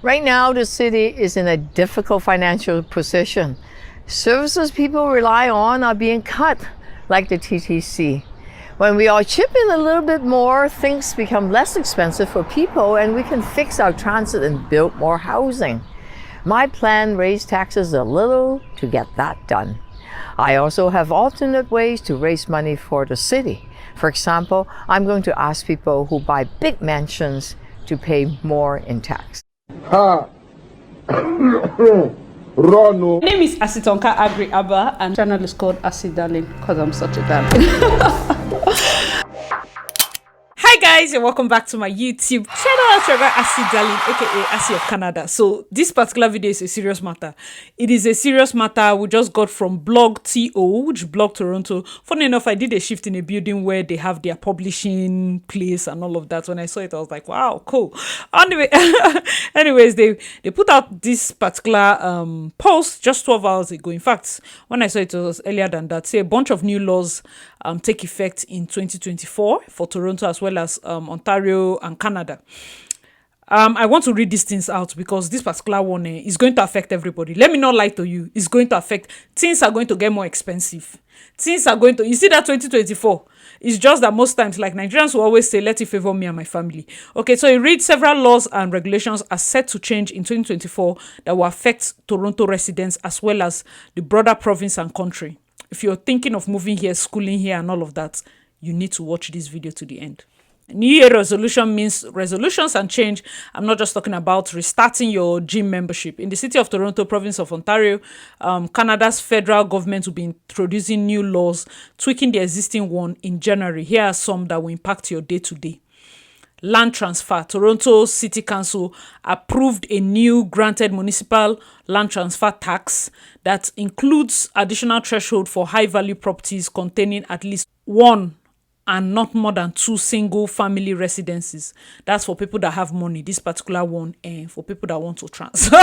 Right now, the city is in a difficult financial position. Services people rely on are being cut, like the TTC. When we all chip in a little bit more, things become less expensive for people and we can fix our transit and build more housing. My plan raised taxes a little to get that done. I also have alternate ways to raise money for the city. For example, I'm going to ask people who buy big mansions to pay more in tax. Ha! My name is Asitonka Agri Abba, and channel is called Asi Darling because I'm such a darling. Hi guys, and welcome back to my YouTube channel. Trevor Asi Darling, aka Asi of Canada. So this particular video is a serious matter. It is a serious matter we just got from Blog TO, which Blog Toronto. Funny enough, I did a shift in a building where they have their publishing place and all of that. When I saw it, I was like, wow, cool. Anyway, anyways, they put out this particular post just 12 hours ago. In fact, when I saw it, it was earlier than that. Say a bunch of new laws take effect in 2024 for Toronto as well as Ontario and Canada. I want to read these things out because this particular one is going to affect everybody. Let me not lie to you. It's going to affect. Things are going to get more expensive. Things are going to. You see that 2024. It's just that most times, like Nigerians will always say, let it favor me and my family. Okay, so you read several laws and regulations are set to change in 2024 that will affect Toronto residents as well as the broader province and country. If you're thinking of moving here, schooling here, and all of that, you need to watch this video to the end. New Year resolution means resolutions and change. I'm not just talking about restarting your gym membership. In the city of Toronto, province of Ontario, Canada's federal government will be introducing new laws, tweaking the existing one in January. Here are some that will impact your day-to-day. Land transfer. Toronto City Council approved a new granted municipal land transfer tax that includes additional threshold for high-value properties containing at least one and not more than two single family residences. That's for people that have money. This particular one, and for people that want to transfer.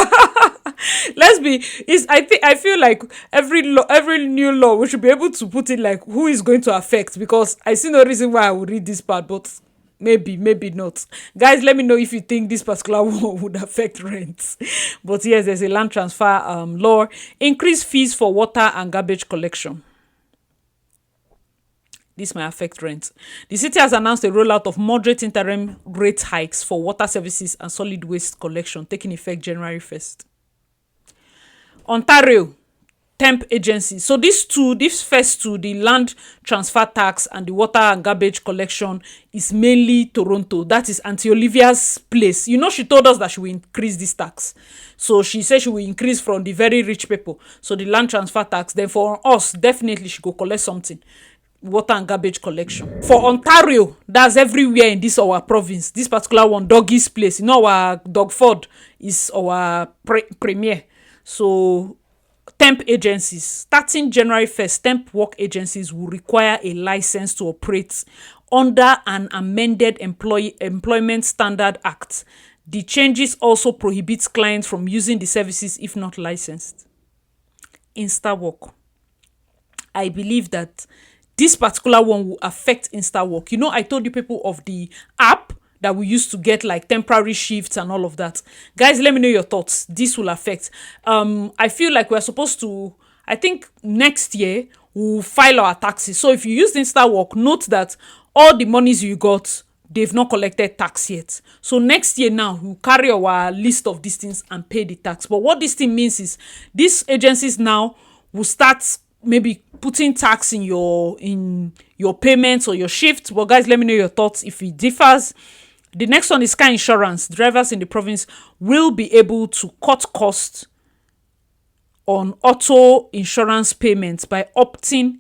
I feel like every new law we should be able to put it like who is going to affect, because I see no reason why I would read this part, but maybe not. Guys, let me know if you think this particular one would affect rents. But yes, there's a land transfer law. Increase fees for water and garbage collection. This might affect rent. The city has announced a rollout of moderate interim rate hikes for water services and solid waste collection, taking effect January 1st. Ontario temp agency. So this first two, the land transfer tax and the water and garbage collection, is mainly Toronto. That is Auntie Olivia's place. You know, she told us that she will increase this tax. So she said she will increase from the very rich people. So the land transfer tax. Then for us, definitely she go collect something. Water and garbage collection. For Ontario, that's everywhere in this our province. This particular one, Doggy's place. You know, our Dogford is our premier. So temp agencies, starting January 1st, temp work agencies will require a license to operate under an amended Employment Standard Act. The changes also prohibit clients from using the services if not licensed. InstaWork. I believe that this particular one will affect InstaWork. You know, I told you people of the app that we used to get like temporary shifts and all of that. Guys, let me know your thoughts. This will affect. I feel like we're supposed to, I think next year, we'll file our taxes. So if you use InstaWork, note that all the monies you got, they've not collected tax yet. So next year now, we'll carry our list of these things and pay the tax. But what this thing means is these agencies now will start maybe putting tax in your payments or your shifts. But guys, let me know your thoughts if it differs. The next one is car insurance. Drivers in the province will be able to cut costs on auto insurance payments by opting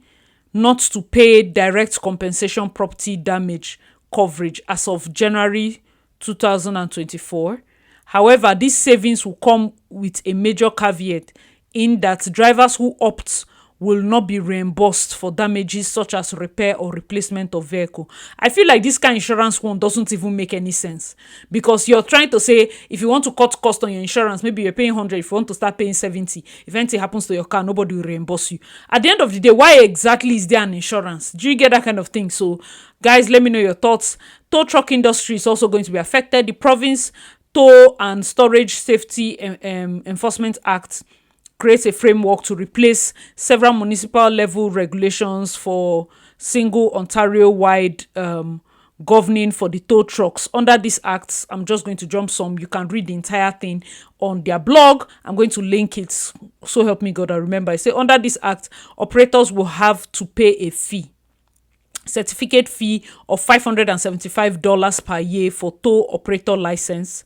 not to pay direct compensation property damage coverage as of January 2024. However, these savings will come with a major caveat in that drivers who opt will not be reimbursed for damages such as repair or replacement of vehicle. I feel like this kind of insurance one doesn't even make any sense, because you're trying to say if you want to cut cost on your insurance, maybe you're paying 100, if you want to start paying 70, if anything happens to your car, nobody will reimburse you. At the end of the day, why exactly is there an insurance? Do you get that kind of thing? So guys, let me know your thoughts. Tow truck industry is also going to be affected. The province Tow and Storage Safety Enforcement Act creates a framework to replace several municipal level regulations for single Ontario-wide governing for the tow trucks. Under this act, I'm just going to jump some. You can read the entire thing on their blog. I'm going to link it. So help me God, I remember. I say under this act, operators will have to pay a fee, certificate fee of $575 per year for tow operator license.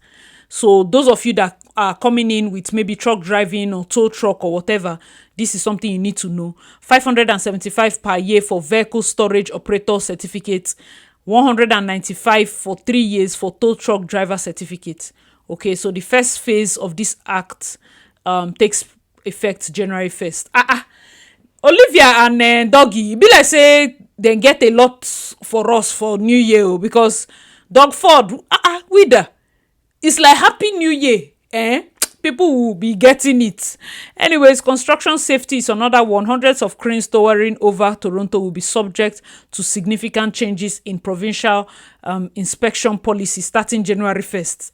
So those of you that are coming in with maybe truck driving or tow truck or whatever, this is something you need to know. $575 per year for vehicle storage operator certificate, $195 for 3 years for tow truck driver certificate. Okay, so the first phase of this act takes effect January 1st. Olivia and Doggy, be like say they get a lot for us for New Year because Doug Ford, with it's like Happy New Year, people will be getting it. Anyways, construction safety is another one. Hundreds of cranes towering over Toronto will be subject to significant changes in provincial inspection policy starting January 1st.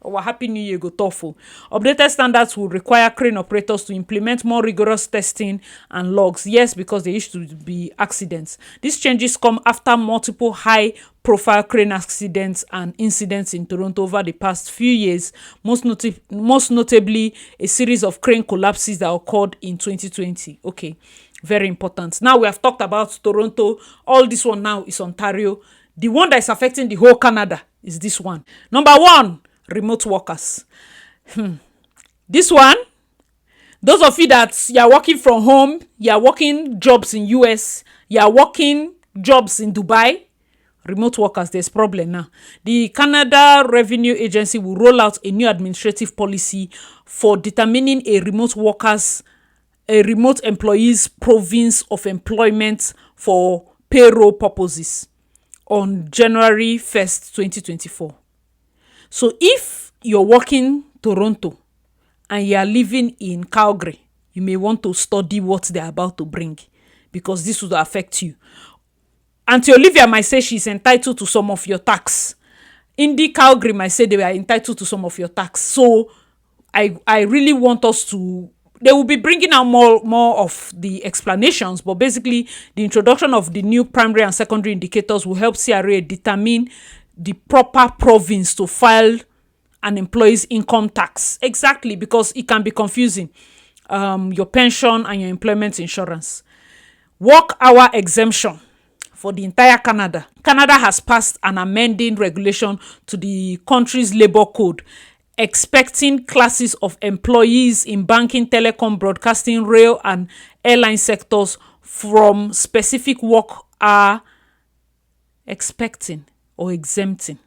Our Happy New Year go tough. Updated standards will require crane operators to implement more rigorous testing and logs. Yes, because there used to be accidents. These changes come after multiple high-profile crane accidents and incidents in Toronto over the past few years, most notably a series of crane collapses that occurred in 2020. Okay, very important. Now we have talked about Toronto. All this one now is Ontario. The one that is affecting the whole Canada is this one. Number one, remote workers. This one, those of you that you are working from home, you are working jobs in US, you are working jobs in Dubai, remote workers, there's problem now. The Canada Revenue Agency will roll out a new administrative policy for determining a remote employee's province of employment for payroll purposes on January 1st, 2024. So if you're working Toronto and you are living in Calgary, you may want to study what they're about to bring because this will affect you. Auntie Olivia might say she's entitled to some of your tax. Indy Calgary might say they are entitled to some of your tax. So I really want us to, they will be bringing out more of the explanations, but basically the introduction of the new primary and secondary indicators will help CRA determine the proper province to file an employee's income tax. Exactly, because it can be confusing. Your pension and your employment insurance. Work hour exemption for the entire Canada. Canada has passed an amending regulation to the country's labor code, expecting classes of employees in banking, telecom, broadcasting, rail, and airline sectors from specific work are expecting or exempting.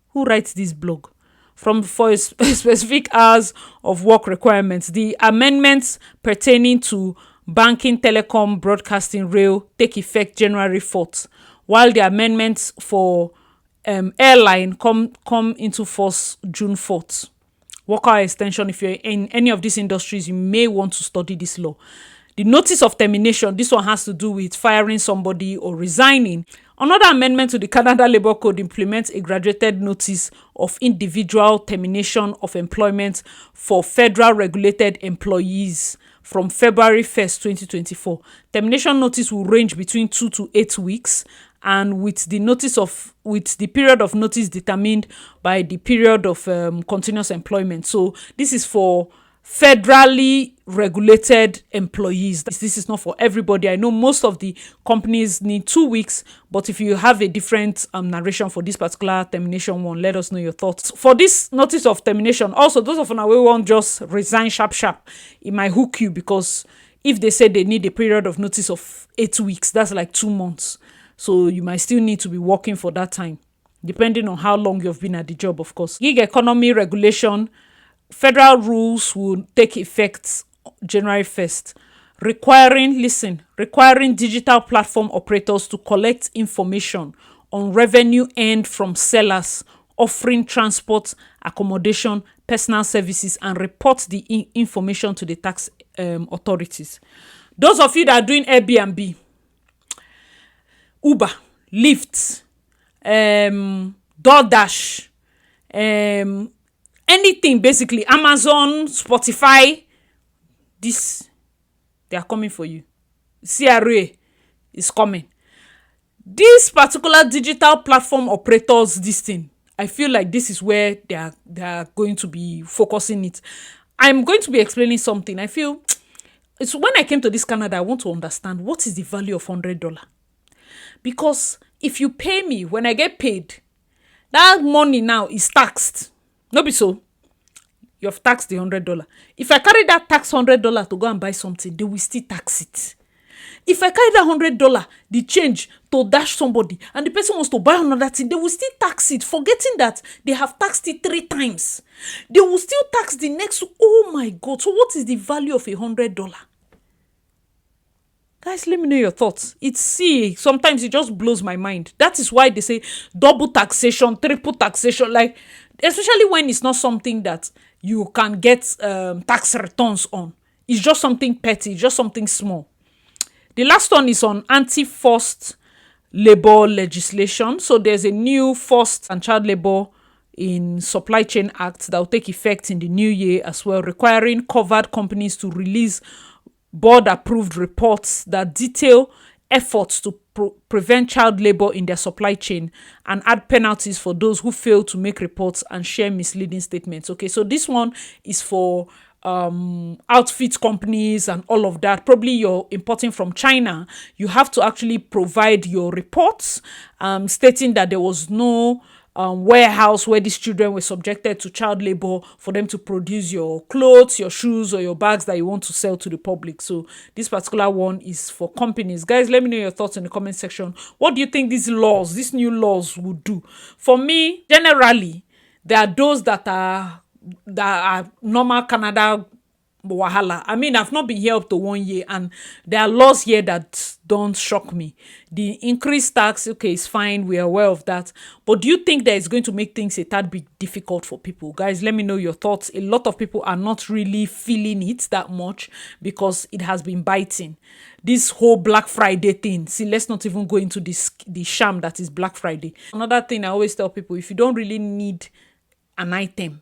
Who writes this blog? For specific hours of work requirements. The amendments pertaining to banking, telecom, broadcasting, rail take effect January 4th, while the amendments for airline come into force June 4th. Work hour extension, if you're in any of these industries, you may want to study this law. The notice of termination, this one has to do with firing somebody or resigning. Another amendment to the Canada Labour Code implements a graduated notice of individual termination of employment for federal regulated employees from February 1st, 2024. Termination notice will range between 2 to 8 weeks, and with the period of notice determined by the period of continuous employment. So this is for federally regulated employees. This is not for everybody. I know most of the companies need 2 weeks, but if you have a different narration for this particular termination one, let us know your thoughts. For this notice of termination, also those of you who won't just resign sharp, it might hook you, because if they say they need a period of notice of 8 weeks, that's like 2 months. So you might still need to be working for that time, depending on how long you've been at the job, of course. Gig economy regulation. Federal rules will take effect January 1st, requiring digital platform operators to collect information on revenue earned from sellers offering transport, accommodation, personal services, and report the information to the tax authorities. Those of you that are doing Airbnb, Uber, Lyft, DoorDash, anything basically, Amazon, Spotify, this, they are coming for you. CRA is coming. This particular digital platform operators, this thing, I feel like this is where they are going to be focusing it. I'm going to be explaining something. I feel it's when I came to this Canada, I want to understand what is the value of $100. Because if you pay me, when I get paid, that money now is taxed. No be so. You have taxed the $100. If I carry that tax $100 to go and buy something, they will still tax it. If I carry that $100, the change to dash somebody, and the person wants to buy another thing, they will still tax it, forgetting that they have taxed it 3 times. They will still tax the next. Oh my God! So what is the value of $100? Guys, let me know your thoughts. Sometimes it just blows my mind. That is why they say double taxation, triple taxation, like, especially when it's not something that you can get tax returns on. It's just something petty, just something small. The last one is on anti-forced labor legislation. So there's a new forced and child labor in Supply Chain Act that will take effect in the new year as well, requiring covered companies to release board-approved reports that detail efforts to prevent child labor in their supply chain and add penalties for those who fail to make reports and share misleading statements. Okay, so this one is for outfit companies and all of that. Probably you're importing from China. You have to actually provide your reports stating that there was no warehouse where these children were subjected to child labor for them to produce your clothes, your shoes, or your bags that you want to sell to the public. So this particular one is for companies. Guys, let me know your thoughts in the comment section. What do you think these new laws would do? For me, generally, there are those that are normal Canada wahala. I mean, I've not been here up to 1 year, and there are laws here that don't shock me. The increased tax, okay, is fine. We are aware of that. But do you think that it's going to make things a tad bit difficult for people? Guys, let me know your thoughts. A lot of people are not really feeling it that much because it has been biting. This whole Black Friday thing. See, let's not even go into the sham that is Black Friday. Another thing I always tell people, if you don't really need an item,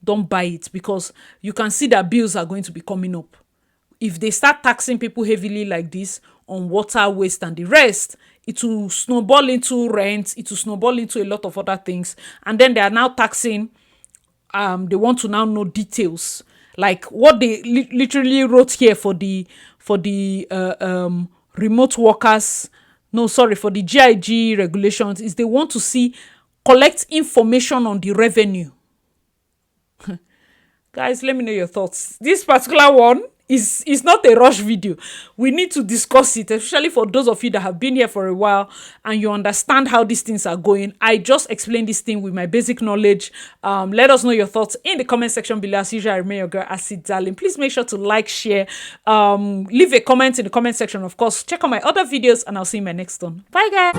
don't buy it, because you can see that bills are going to be coming up. If they start taxing people heavily like this on water, waste, and the rest, it will snowball into rent, it will snowball into a lot of other things. And then they are now taxing, they want to now know details. Like what they literally wrote here for the remote workers, for the GIG regulations, is they want to collect information on the revenue. Guys, let me know your thoughts. This particular one is not a rush video. We need to discuss it, especially for those of you that have been here for a while and you understand how these things are going. I just explained this thing with my basic knowledge. Let us know your thoughts in the comment section below. As usual, I remain your girl, Acid Darling. Please make sure to like, share, leave a comment in the comment section. Of course, check out my other videos, and I'll see you in my next one. Bye, guys.